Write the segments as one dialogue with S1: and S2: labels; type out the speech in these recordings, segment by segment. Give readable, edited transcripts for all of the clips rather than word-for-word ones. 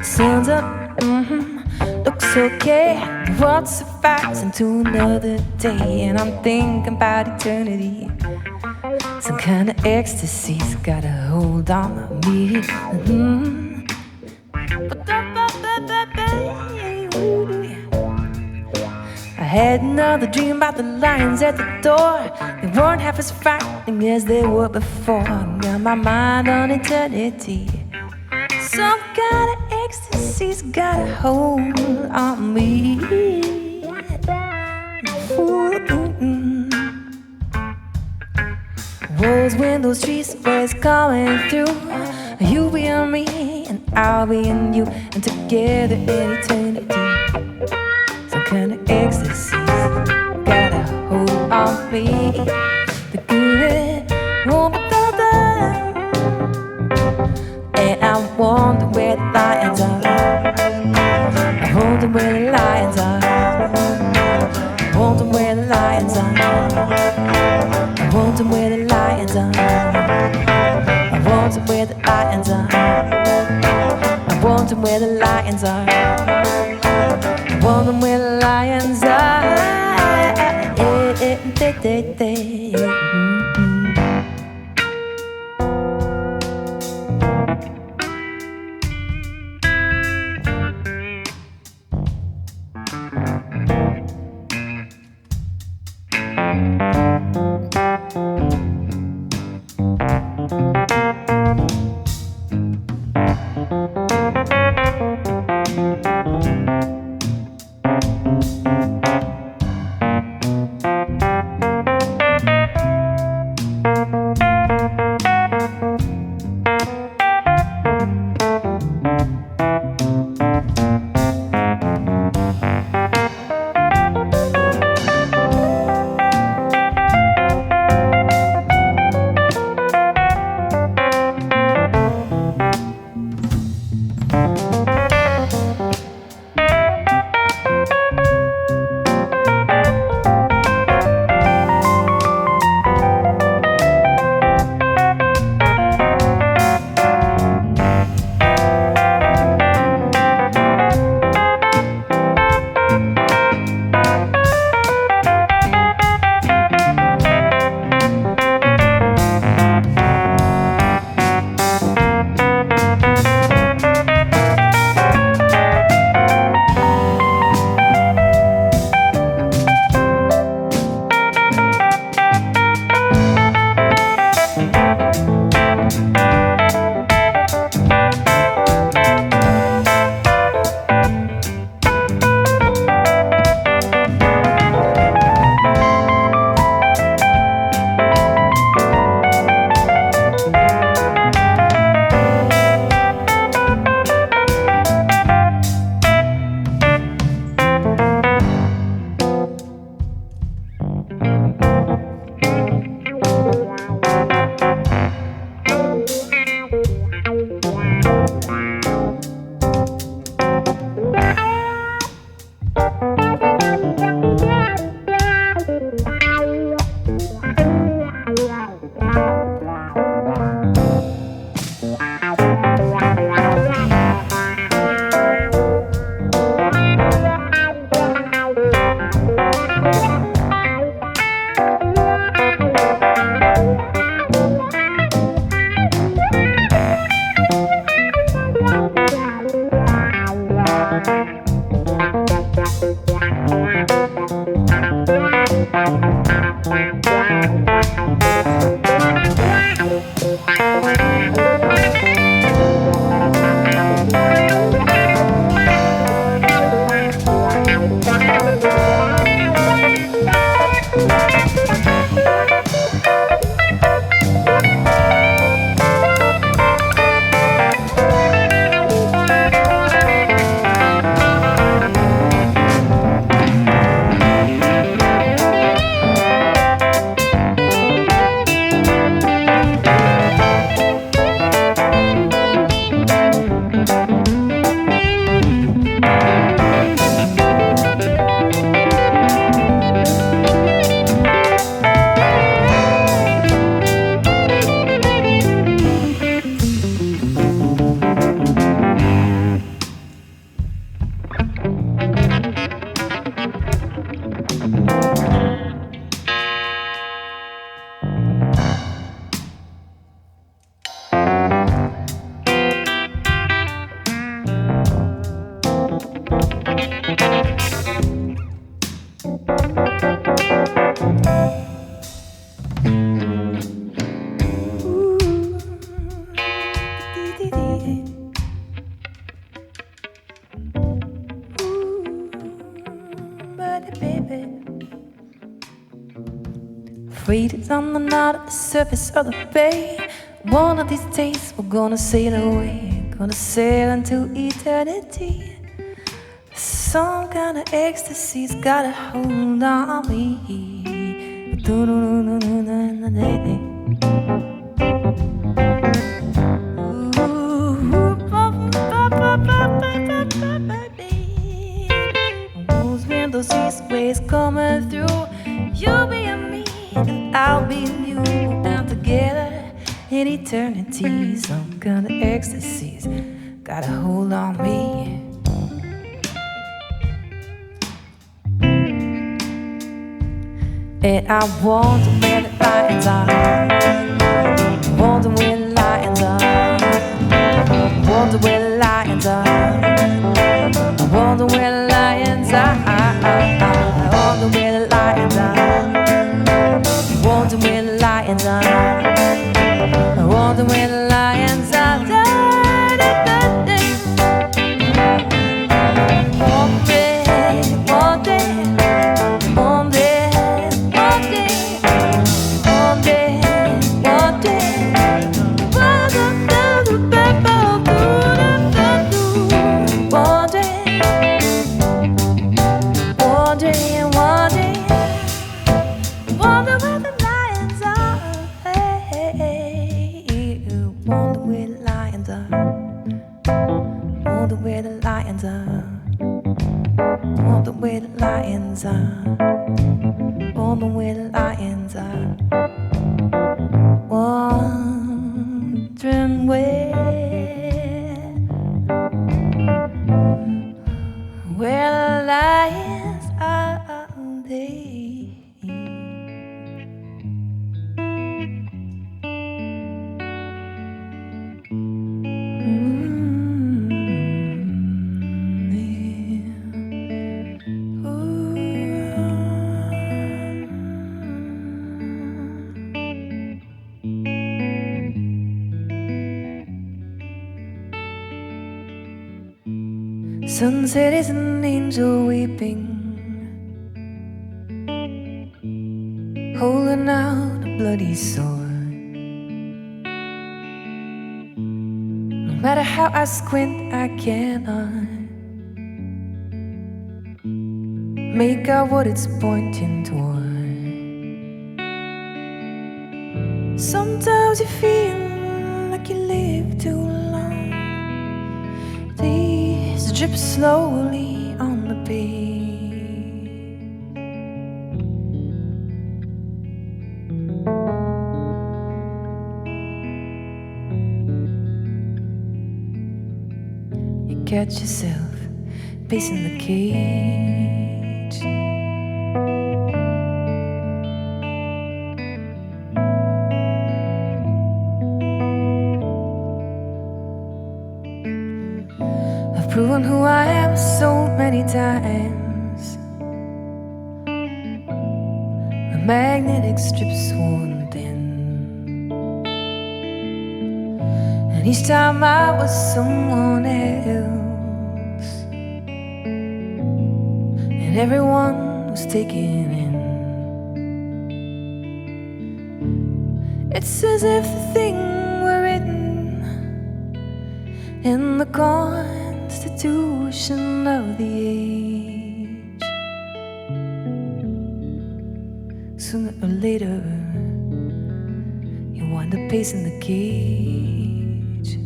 S1: Sun's up, looks okay. The world survives into another day, and I'm thinking about eternity. Some kind of ecstasy's got a hold on me. I had another dream about the lions at the door. They weren't half as frightening as they were before. Got my mind on eternity. Some kind of ecstasy's got a hold on me. Walls, windows, streets, waves coming through. You be on me, and I'll be in you, and together in eternity. Some kind of ecstasy's got a hold on me. The good won't be done. And I wonder where the lions are. I wonder where the lions are. I wonder where the lions are. I wonder where the lions are. I wonder where the lions are. I wonder where the lions are. I wonder where the lions are. freight is on the knot at the surface of the bay. One of these days we're gonna sail away, gonna sail into eternity. Some kind of ecstasy's got a hold on me. Those windows, east ways coming through. You'll be in me and I'll be in you, and together in eternity. Some kind of ecstasy's got a hold on me. And I wonder where the lions are. Wonder where the lions are. Wonder where the lions are. I wonder where the lions are. I wonder where the lions are. Wonder where the lions are. I wonder where the lions are. One day, one day, one day, one day, one day, one day, one day, wonder where the lions are. Hey, wonder where the lions are. Wonder where the lions are. Wonder where the lions are. Wonder where the lions are. Wondering where the lions are they. Sunset is an angel weeping, holding out a bloody sword. No matter how I squint, I cannot make out what it's pointing toward. Sometimes you feel like you live too long. These drip slowly on the page. You catch yourself pacing the cage. I've proven who I am so many times. The magnetic strip's worn thin, and each time I was someone else, and everyone was taken in. It's as if the thing were written in the constitution of the age. Sooner or later, you wind up pacing the cage.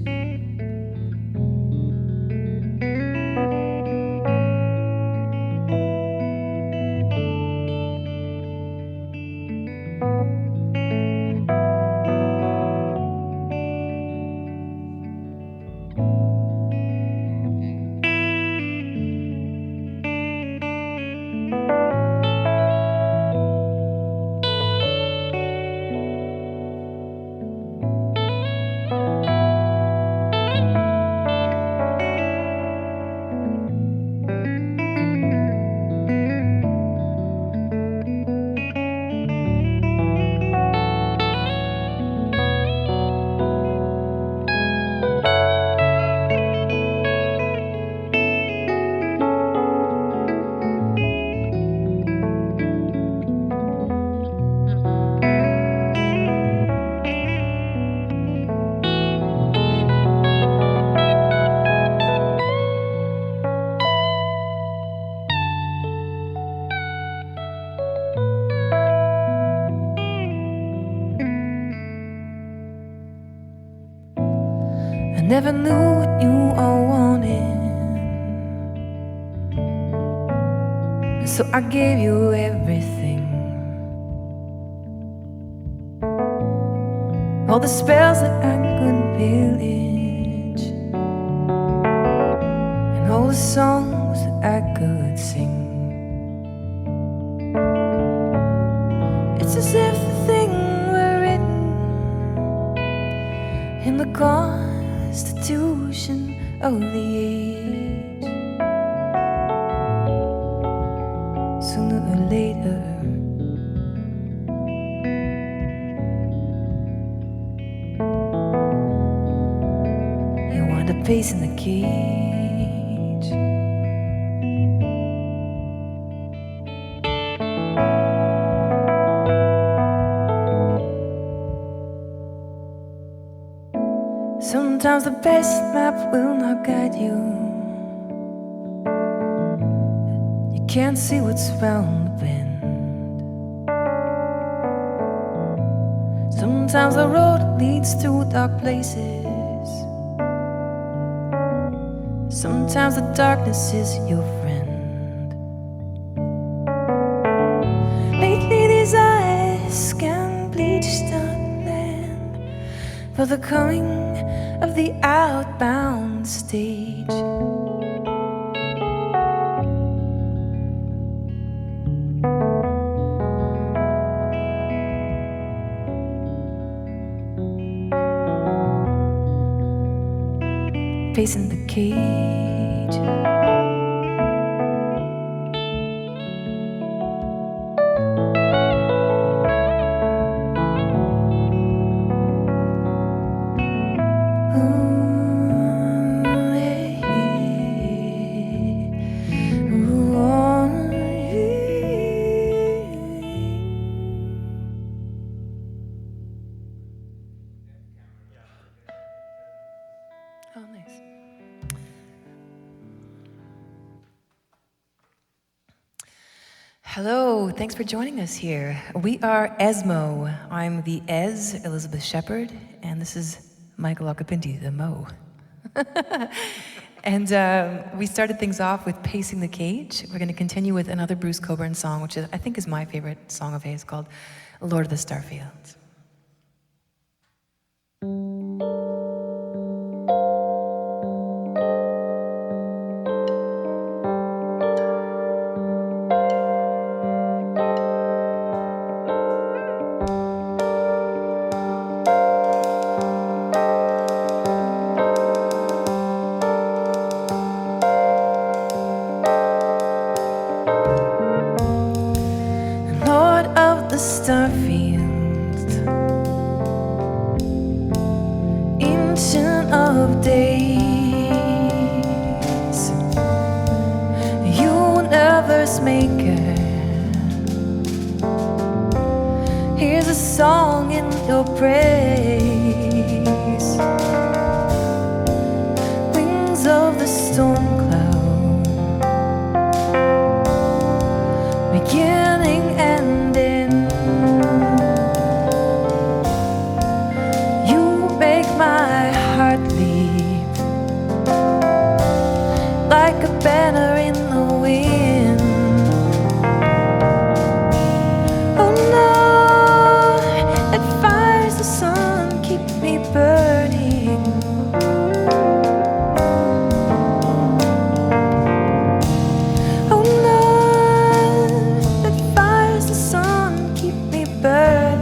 S1: never knew what you all wanted, so I gave you everything. All the spells that I could pillage, and all the songs that I could sing. It's as if the thing were written in the constitution of the age. Sooner or later, you wind up pacing the cage. Sometimes the best map will not guide you. You can't see what's round the bend. Sometimes the road leads to dark places. Sometimes the darkness is your friend. Lately these eyes scan bleached out land for the coming of the outbound stage. Pacing the cage. Oh, nice. Hello, thanks for joining us here. We are Esmo. I'm the Ez, Elizabeth Shepherd, and this is Michael Occhipinti, the Mo. And we started things off with Pacing the Cage. We're going to continue with another Bruce Cockburn song, which I think is my favorite song of his, called Lord of the Starfields. Starfield, ancient of days, universe maker. Here's a song in your praise. Wings of the storm cloud, beginning and end. My heart leap like a banner in the wind. Oh no, that fires the sun keep me burning. Oh no, that fires the sun keep me burning.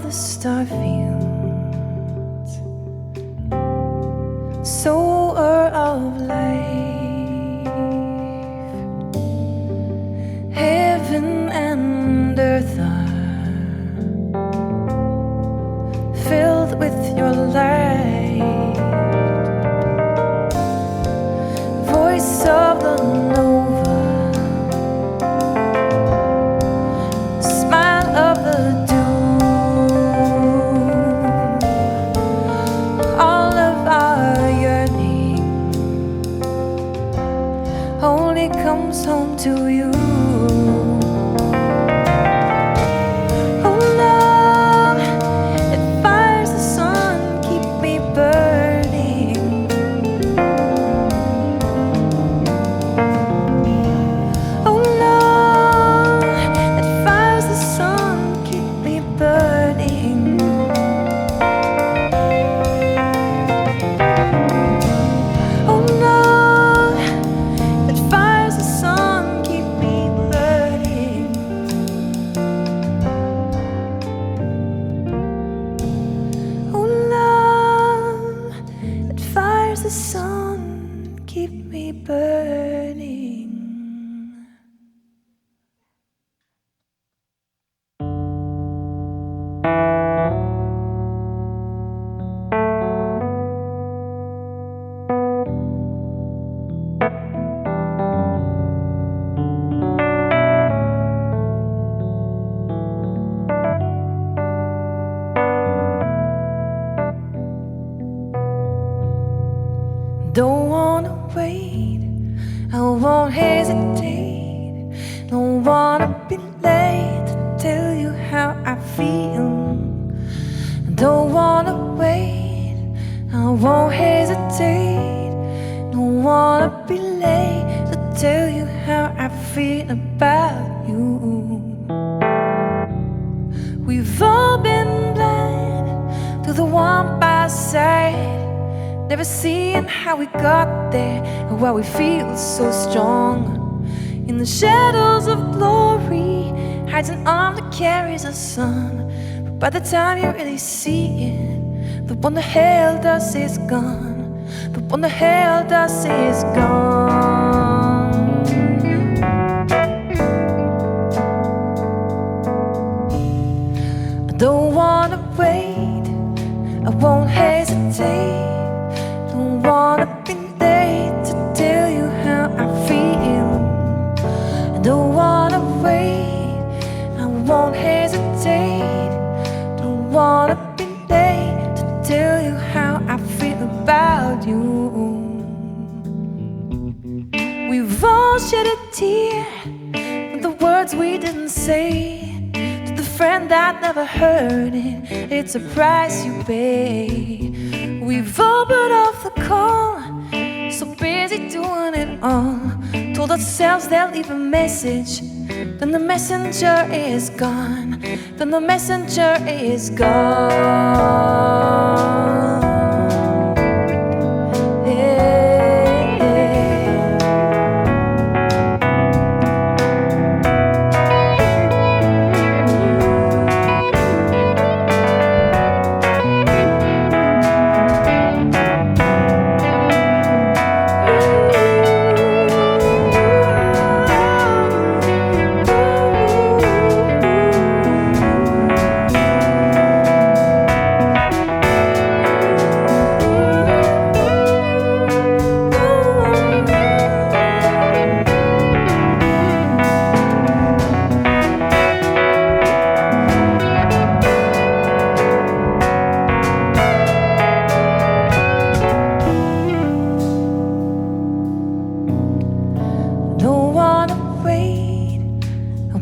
S1: the starfields, sower of life, heaven and earth are filled with your light, voice of the nova, smile of the dew, all of our yearning only comes home to you. Oh love, it fires the sun, keep me burning. Oh love, it fires the sun, keep me burning. Oh love, it fires the sun, keep me burning. Oh love, it fires the sun, keep me burning. Don't wanna wait, I won't hesitate. Don't wanna be late to tell you how I feel. Don't wanna wait, I won't hesitate. Don't wanna be late to tell you how I feel about you. We've all been blind to the one by side, never seeing how we got there and why we feel so strong. In the shadows of glory hides an arm that carries the sun, but by the time you really see it, the one that held us is gone. The one that held us is gone. I don't wanna wait, I won't hesitate. Don't wanna be late to tell you how I feel. I don't wanna wait, I won't hesitate. Don't wanna be late to tell you how I feel about you. We've all shed a tear with the words we didn't say. To the friend that never heard it, it's a price you pay. We've all put off the call, so busy doing it all. Told ourselves they'll leave a message, then the messenger is gone. Then the messenger is gone.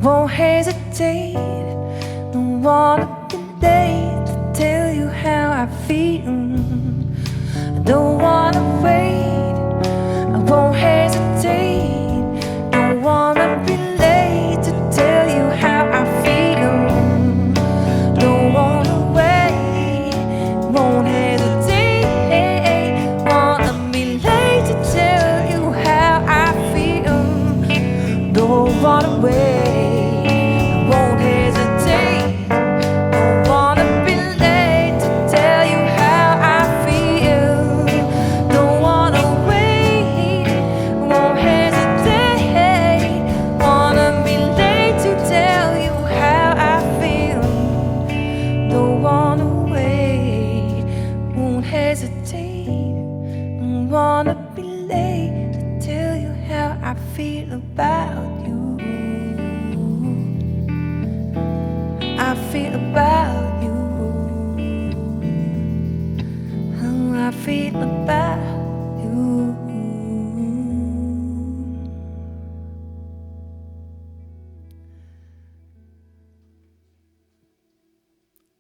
S1: Won't hesitate, don't wanna be late to tell you how I feel. I don't wanna wait, I won't hesitate. Don't wanna be late to tell you how I feel. Don't wanna wait, won't hesitate. Wanna be late to tell you how I feel. Don't wanna wait, won't hesitate. Don't wanna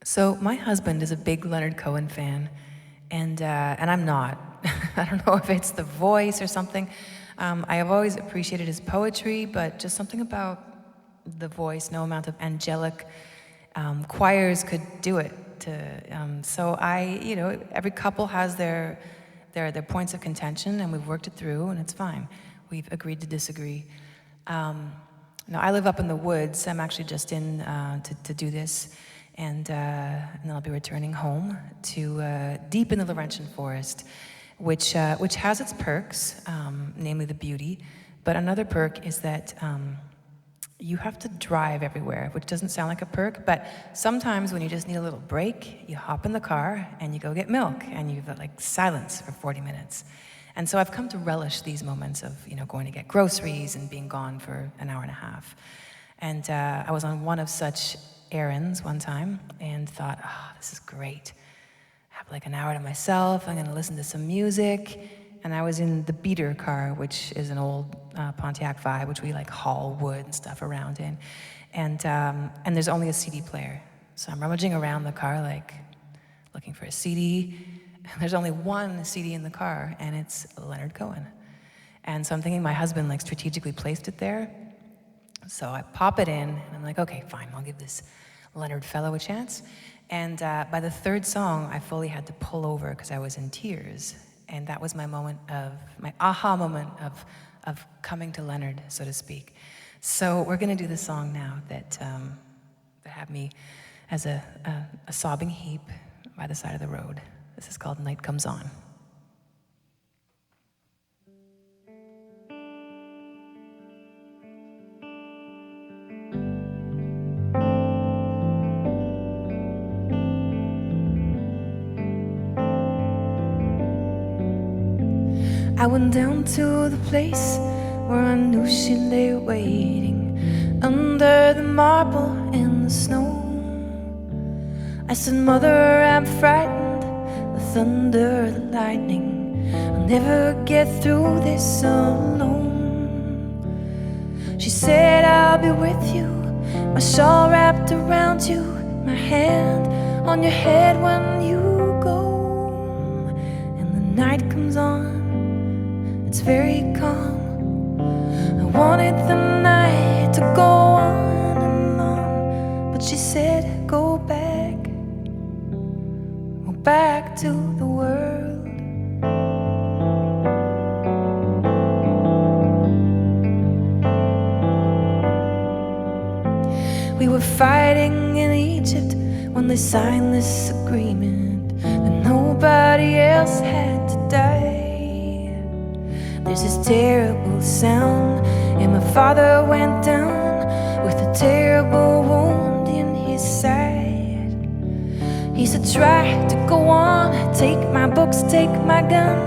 S1: So my husband is a big Leonard Cohen fan, and I'm not. I don't know if it's the voice or something. I have always appreciated his poetry, but just something about the voice, no amount of angelic choirs could do it. So every couple has their points of contention, and we've worked it through, and it's fine. We've agreed to disagree. No, I live up in the woods. I'm actually just in to do this, and then I'll be returning home to deep in the Laurentian forest, which has its perks, namely the beauty. But another perk is that you have to drive everywhere, which doesn't sound like a perk, but sometimes when you just need a little break, you hop in the car and you go get milk, and you've got like silence for 40 minutes. And so I've come to relish these moments of, going to get groceries and being gone for an hour and a half. And I was on one of such errands one time and thought, oh, this is great. I have like an hour to myself. I'm going to listen to some music. And I was in the beater car, which is an old Pontiac Vibe, which we like haul wood and stuff around in. And there's only a CD player. So I'm rummaging around the car, like looking for a CD. And there's only one CD in the car, and it's Leonard Cohen. And so I'm thinking my husband like strategically placed it there. So I pop it in, and I'm like, okay, fine, I'll give this Leonard fellow a chance. And by the third song, I fully had to pull over because I was in tears. And that was my aha moment of coming to Leonard, so to speak. So we're going to do the song now that had me as a sobbing heap by the side of the road. This is called Night Comes On. I went down to the place where I knew she lay waiting under the marble in the snow. I said, Mother, I'm frightened, the thunder, the lightning, I'll never get through this alone. She said, I'll be with you, my shawl wrapped around you, my hand on your head when you go. And the night comes on, it's very calm. I wanted the night to go on and on, but she said, go back to the world. We were fighting in Egypt when they signed this agreement that nobody else had to die. There's this terrible sound, and my father went down with a terrible wound in his side. He said, try to go on, take my books, take my gun.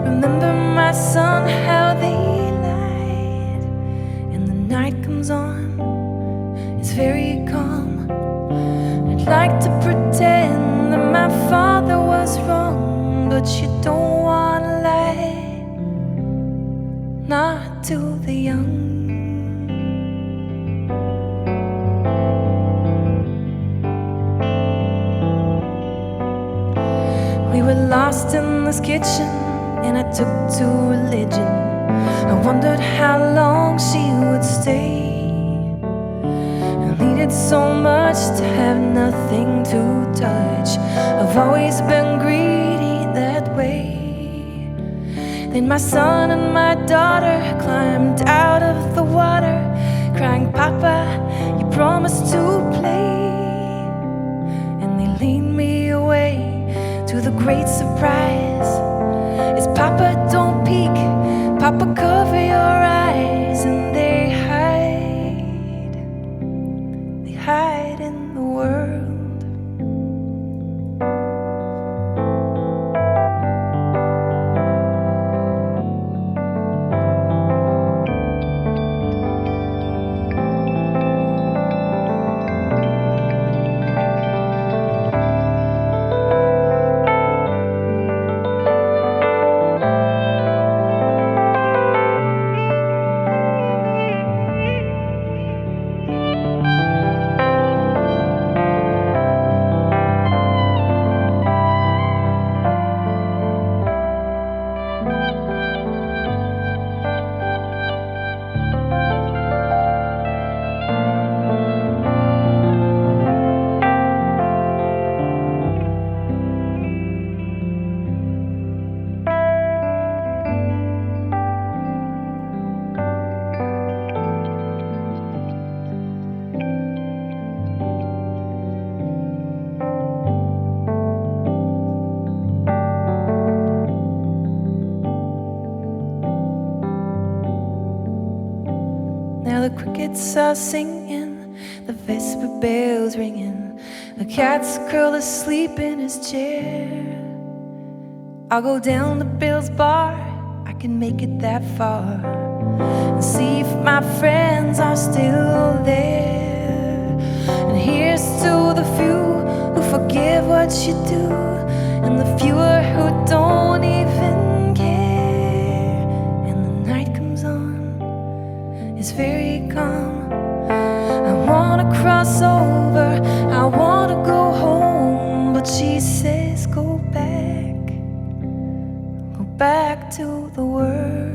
S1: Remember, my son, how they lied. And the night comes on, it's very calm. I'd like to pretend that my father was wrong, but you don't want to lie, not to the young. We were lost in this kitchen, and I took to religion. I wondered how long she would stay. I needed so much to have nothing to touch. I've always been greedy that way. Then my son and my daughter climbed out of the water, crying, Papa, you promised to play. And they leaned me away to the great surprise is, Papa, don't peek, Papa, cover your eyes. And they hide in the world. crickets are singing, the vesper bells ringing, the cat's curled asleep in his chair. I'll go down to Bill's bar, I can make it that far, and see if my friends are still there. And here's to the few who forget what you do, and the fewer who don't even care. And the night comes on, it's very calm. I wanna cross over, I wanna go home, but she says go back to the world.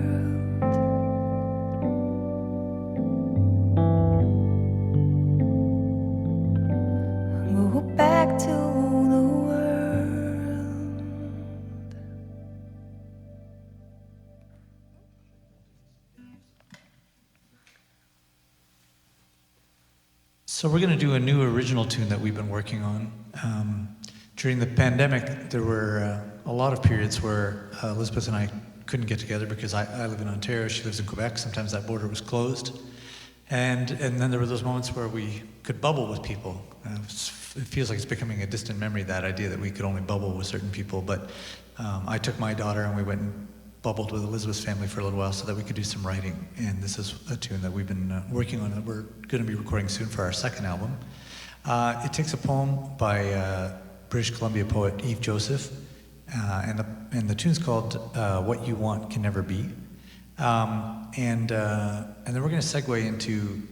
S1: Go back to the world.
S2: So we're going to do a new original tune that we've been working on. During the pandemic, there were a lot of periods where Elizabeth and I couldn't get together because I live in Ontario, she lives in Quebec. Sometimes that border was closed. And then there were those moments where we could bubble with people. It feels like it's becoming a distant memory, that idea that we could only bubble with certain people. But I took my daughter and we went and bubbled with Elizabeth's family for a little while so that we could do some writing. And this is a tune that we've been working on that we're going to be recording soon for our second album. It takes a poem by British Columbia poet Eve Joseph, and the tune's called "What You Want Can Never Be," and then we're going to segue into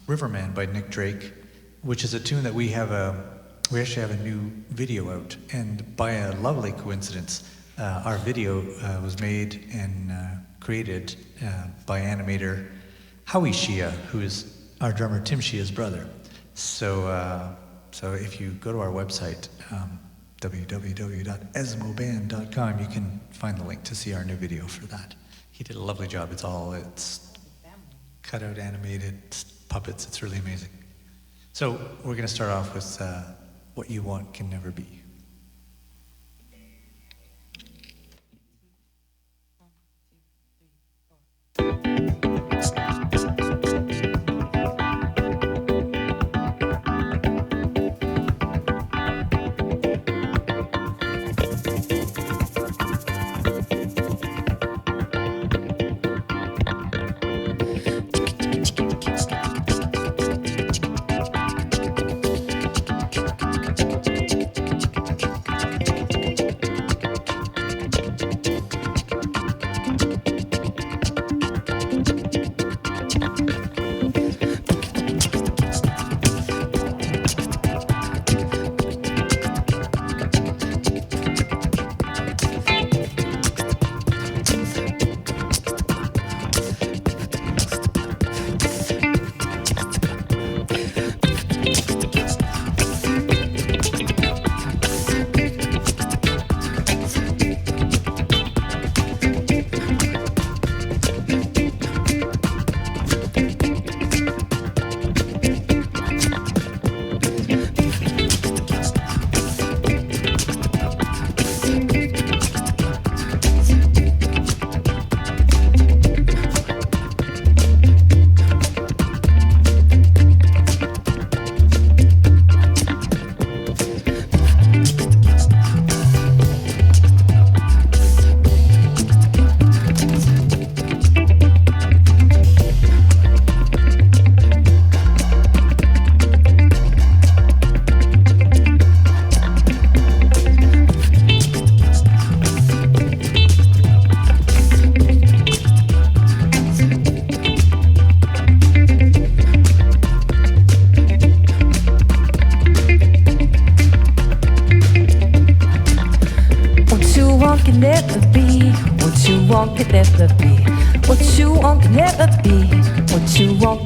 S2: "Riverman" by Nick Drake, which is a tune that we actually have a new video out, and by a lovely coincidence, our video was made and created by animator Howie Shia, who is our drummer Tim Shia's brother. So if you go to our website, www.esmoband.com, you can find the link to see our new video for that. He did a lovely job. It's cut out animated puppets. It's really amazing. So we're going to start off with What You Want Can Never Be.
S1: Could never be what you want, could never be what you want, could never be what you want,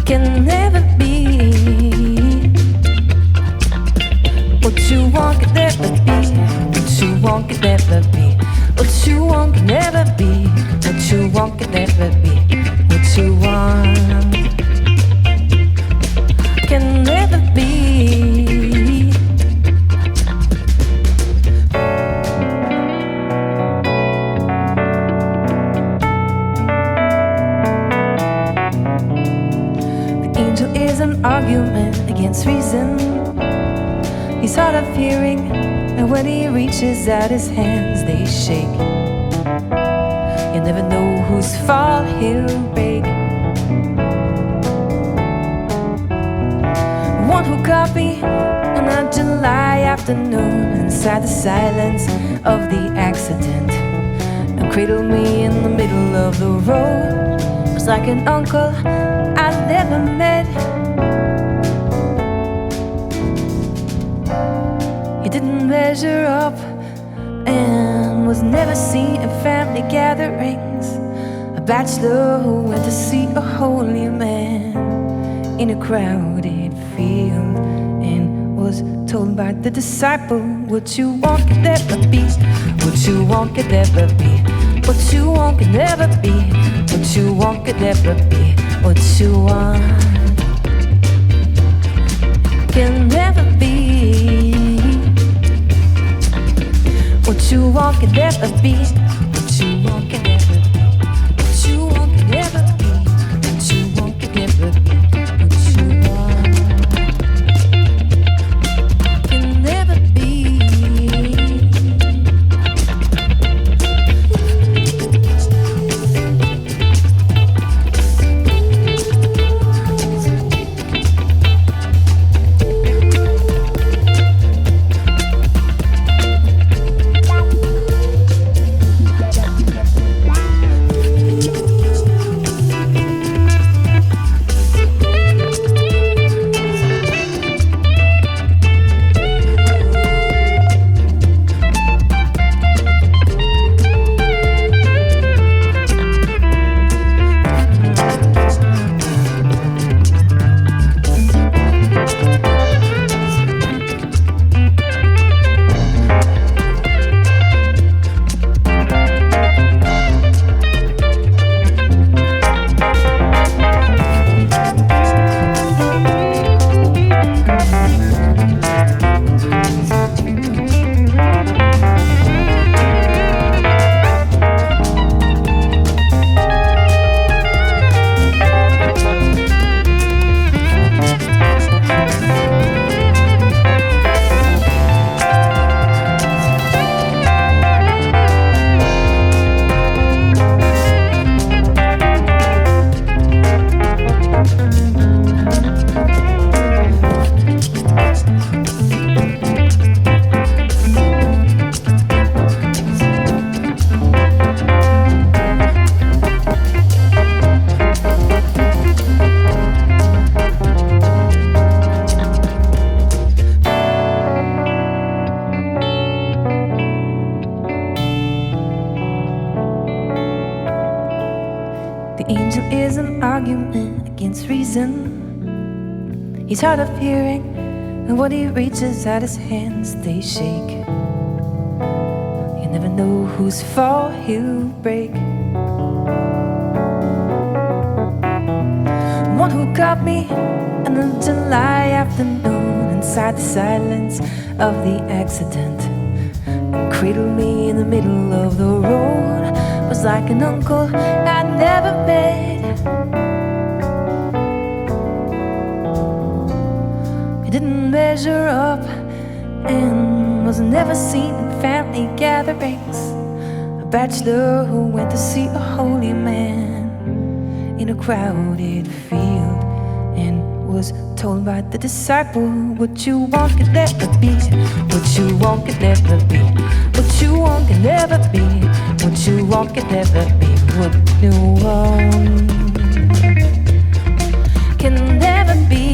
S1: can never be what you want, could never be what you want, could never be what you want, could never be what you want, could never be what you want, can never be. argument against reason. He's hard of hearing, and when he reaches out his hands, they shake. You never know whose fall he'll break. One who caught me on a July afternoon inside the silence of the accident and cradled me in the middle of the road. It was like an uncle I'd never met. He didn't measure up and was never seen in family gatherings. A bachelor who went to see a holy man in a crowded field and was told by the disciple, what you want can never be, what you want can never be, what you want can never be, what you want can never be, what you want can never be, what you want can never be, what you want can never be, what you want can never be, what you want can never be. He's hard of hearing, and when he reaches out his hands, they shake. You never know whose fall he'll break. One who got me on a July afternoon inside the silence of the accident and cradled me in the middle of the road was like an uncle I'd never met. He didn't measure up and was never seen in family gatherings. A bachelor who went to see a holy man in a crowded field and was told by the disciple, what you want can never be, what you want can never be, what you want can never be, what you want can never be, what you want can never be.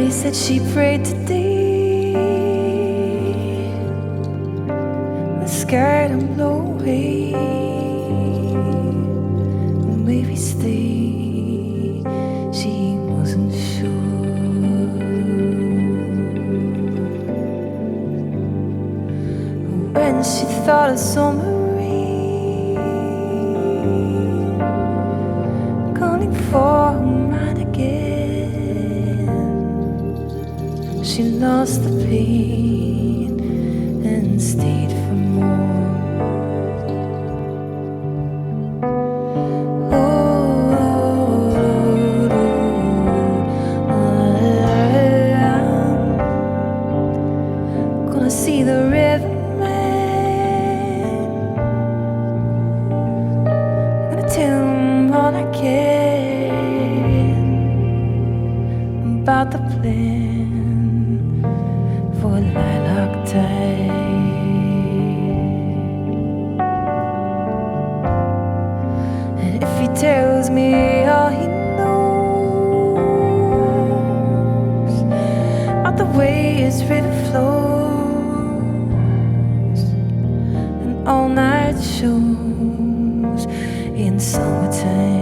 S1: Betty said she prayed today, the sky to blow away, or maybe stay. She wasn't sure. When she thought of summer rain calling for her mind again, she lost the pain and stayed for more. I'm gonna see the river man, gonna tell him all I can about the plan for a lilac tide. And if he tells me all he knows about the way his river flows, and all night shows in summertime.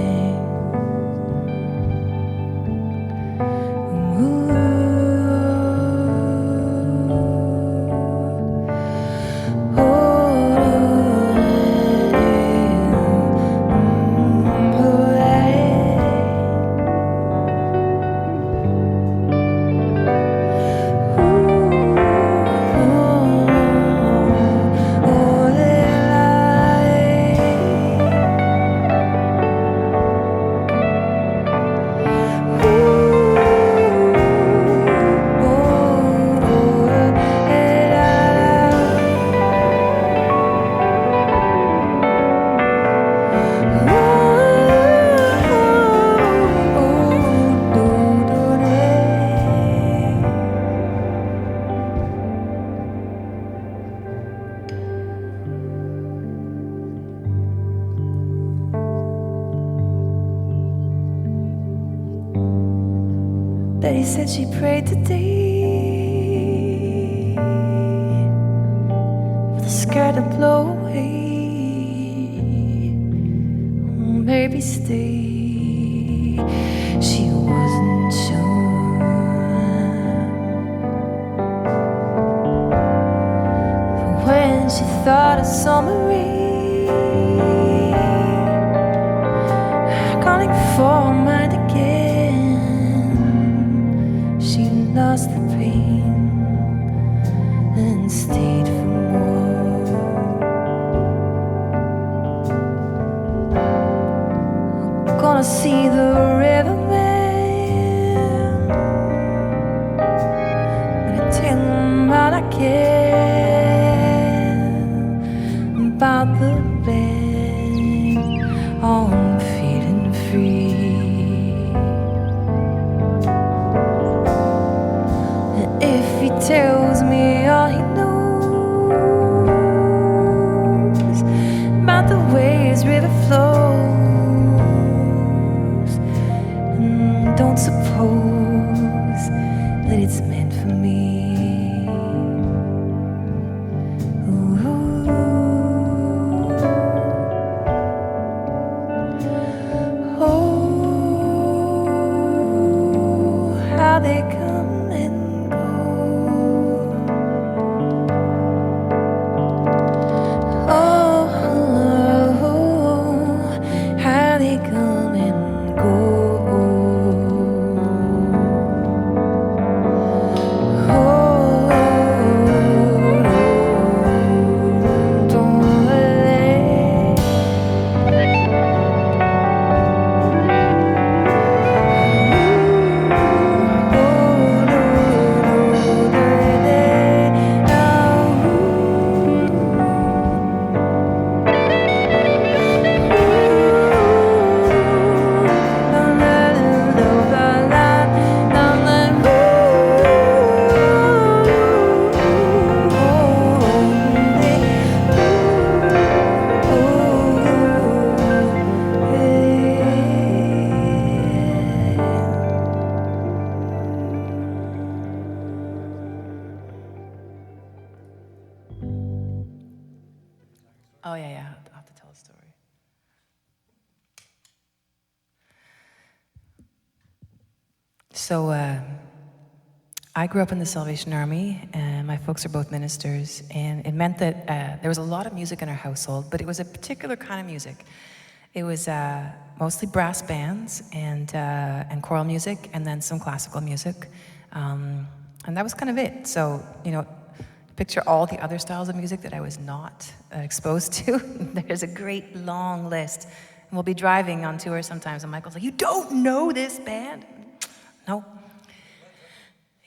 S1: Betty said she prayed today for the sky to blow away, maybe stay. She wasn't sure. But when she thought of summer rain calling for her mind again, she lost the pain and stayed for more. I'm gonna see the river man, gonna tell him all I can about the band on feeling free. If he tells me all he knows about the way his river flows, and don't suppose that it's meant for me. Ooh. Oh, how they come and go. Oh, Oh, yeah, yeah. I'll have to tell a story. So, I grew up in the Salvation Army, and my folks are both ministers, and it meant that there was a lot of music in our household, but it was a particular kind of music. It was mostly brass bands and choral music, and then some classical music, and that was kind of it. So, you know, picture all the other styles of music that I was not exposed to. There's a great long list. And we'll be driving on tour sometimes, and Michael's like, "You don't know this band?" No.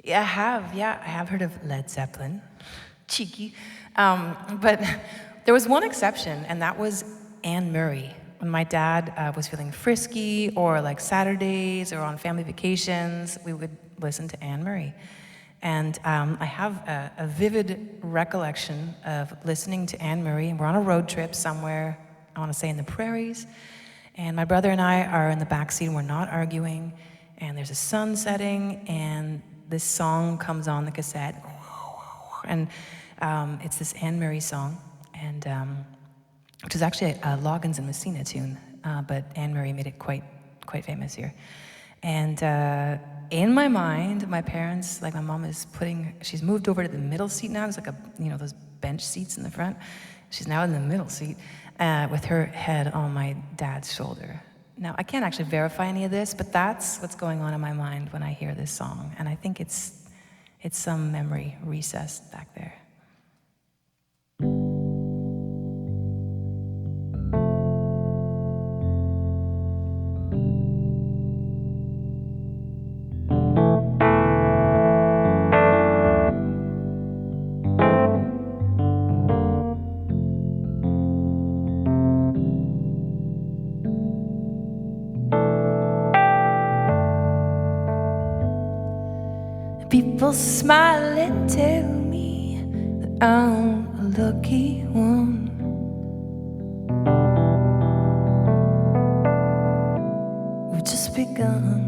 S1: Yeah, I have heard of Led Zeppelin. Cheeky. But there was one exception, and that was Anne Murray. When my dad was feeling frisky, or like Saturdays, or on family vacations, we would listen to Anne Murray. And I have a vivid recollection of listening to Anne Murray, and we're on a road trip somewhere, I want to say in the prairies, and my brother and I are in the back seat, and we're not arguing, and there's a sun setting, and this song comes on the cassette, and it's this Anne Murray song, and which is actually a Loggins and Messina tune, but Anne Murray made it quite famous here. And in my mind, my parents, like my mom she's moved over to the middle seat now. It's like those bench seats in the front. She's now in the middle seat with her head on my dad's shoulder. Now, I can't actually verify any of this, but that's what's going on in my mind when I hear this song. And I think it's some memory recessed back there. People smile and tell me that I'm a lucky one. We've just begun.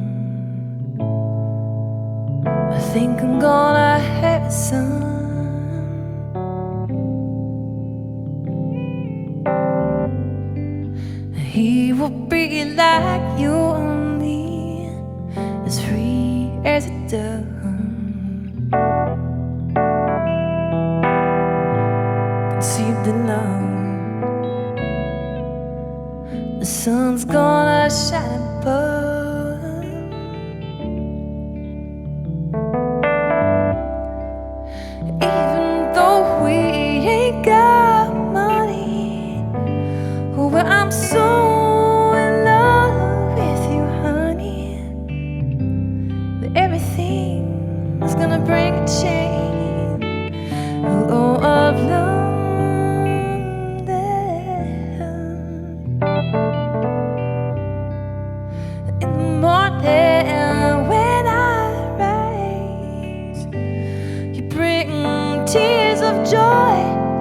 S1: I think I'm gonna have a son. He will be like you and me, as free as a dove. Conceived in love, the sun's gonna shine above. Even though we ain't got money, well, I'm so in love with you, honey, that everything's gonna bring a change. Oh, of love. When I rise, you bring tears of joy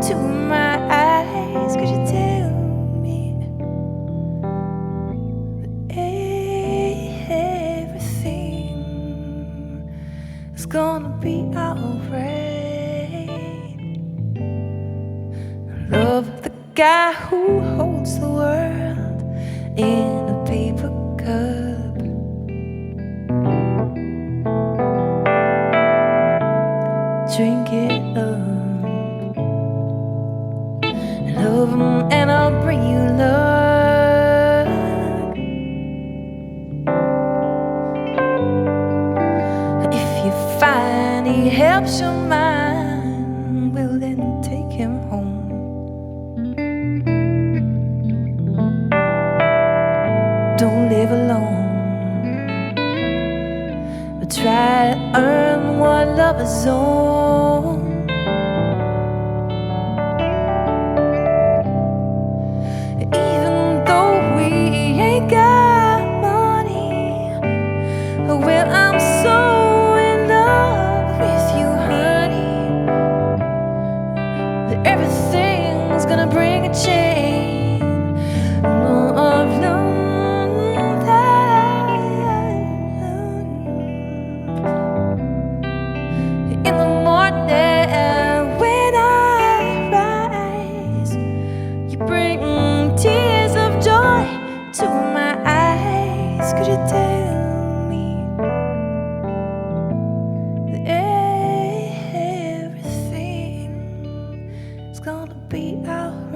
S1: to my eyes. Could you tell me that everything is gonna be alright? I love the guy who holds the world in a paper cup. Drink it up, love him, and I'll bring you luck. If you find he helps your mind, well then take him home. Don't live alone, but try to earn what love is on. Even though we ain't got money, well, I'm so in love with you, honey, that everything's gonna bring a change. More of love. In the morning when I rise, you gonna be alright.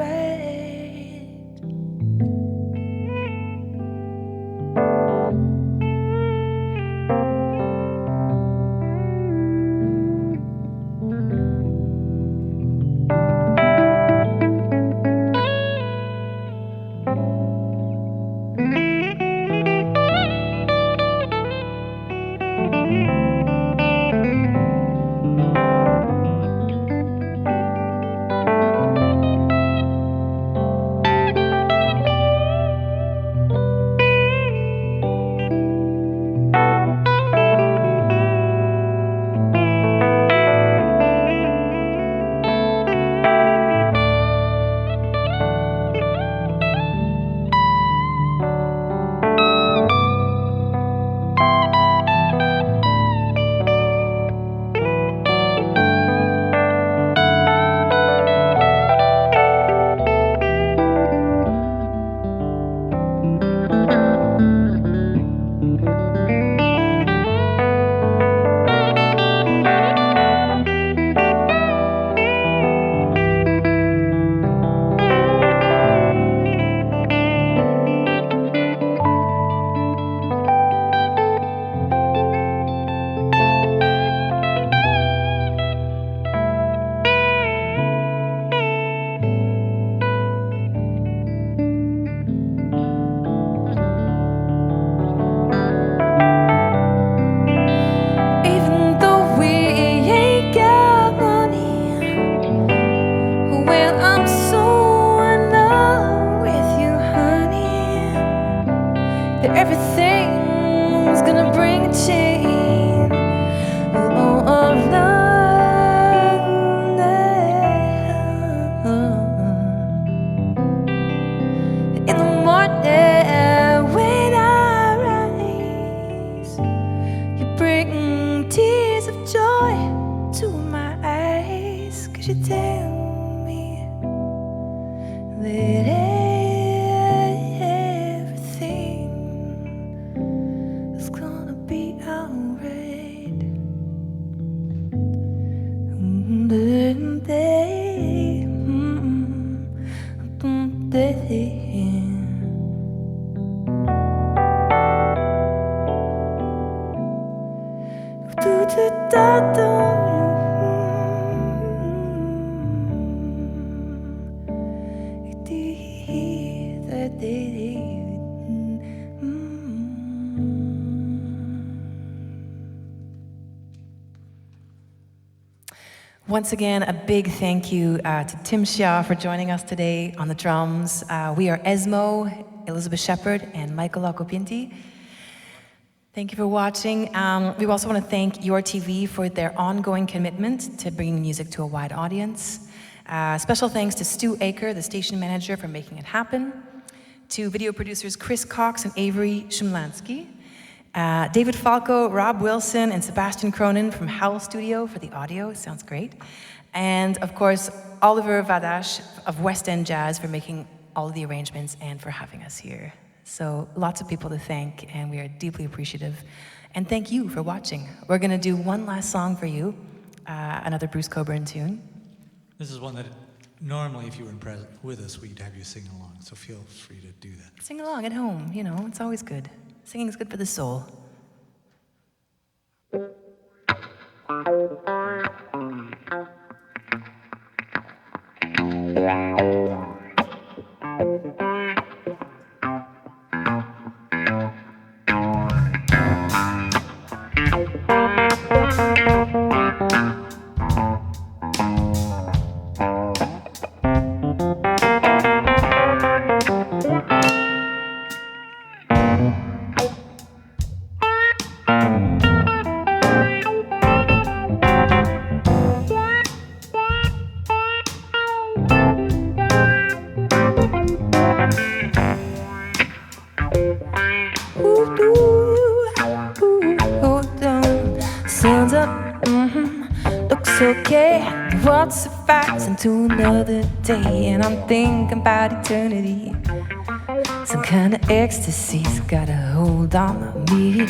S1: Everything's gonna bring a change. Oh, oh, in the morning when I rise, you bring tears of joy to my eyes. 'Cause you tell me that everything is gonna be alright. Once again, a big thank you to Tim Xia for joining us today on the drums. We are Esmo, Elizabeth Shepard, and Michael Occhipinti. Thank you for watching. We also want to thank URTV for their ongoing commitment to bringing music to a wide audience. Special thanks to Stu Aker, the station manager, for making it happen. To video producers Chris Cox and Avery Shumlansky. David Falco, Rob Wilson, and Sebastian Cronin from Howl Studio for the audio. It sounds great. And of course, Oliver Vadash of West End Jazz for making all of the arrangements and for having us here. So lots of people to thank, and we are deeply appreciative. And thank you for watching. We're gonna do one last song for you, another Bruce Cockburn tune.
S2: This is one that normally, if you were present with us, we'd have you sing along, so feel free to do that.
S1: Sing along at home, you know, it's always good. Singing is good for the soul. Okay, what's the facts into another day? And I'm thinking about eternity. Some kind of ecstasy's got a hold on me.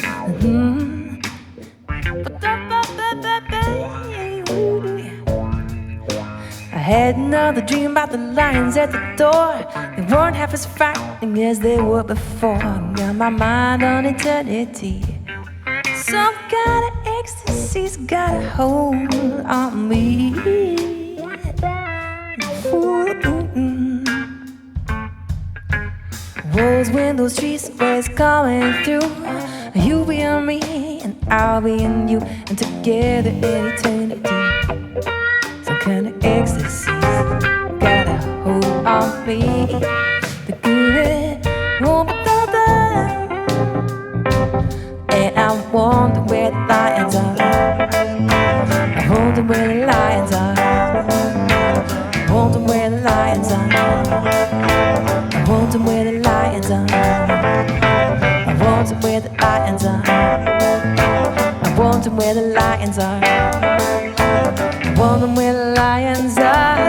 S1: I had another dream about the lions at the door. They weren't half as frightening as they were before. Got my mind on eternity. Some kind of ecstasy's got a hold on me. Ooh. Walls, windows, streets, waves coming through. You be on me and I'll be in you, and together in eternity. Some kind of ecstasy's got a hold on me. The good won't be done. And I wonder where the lions are. I wonder where the lions are. I wonder where the lions are. I wonder where the lions are. I wonder where the lions are. I wonder where the lions are. I wonder where the lions are.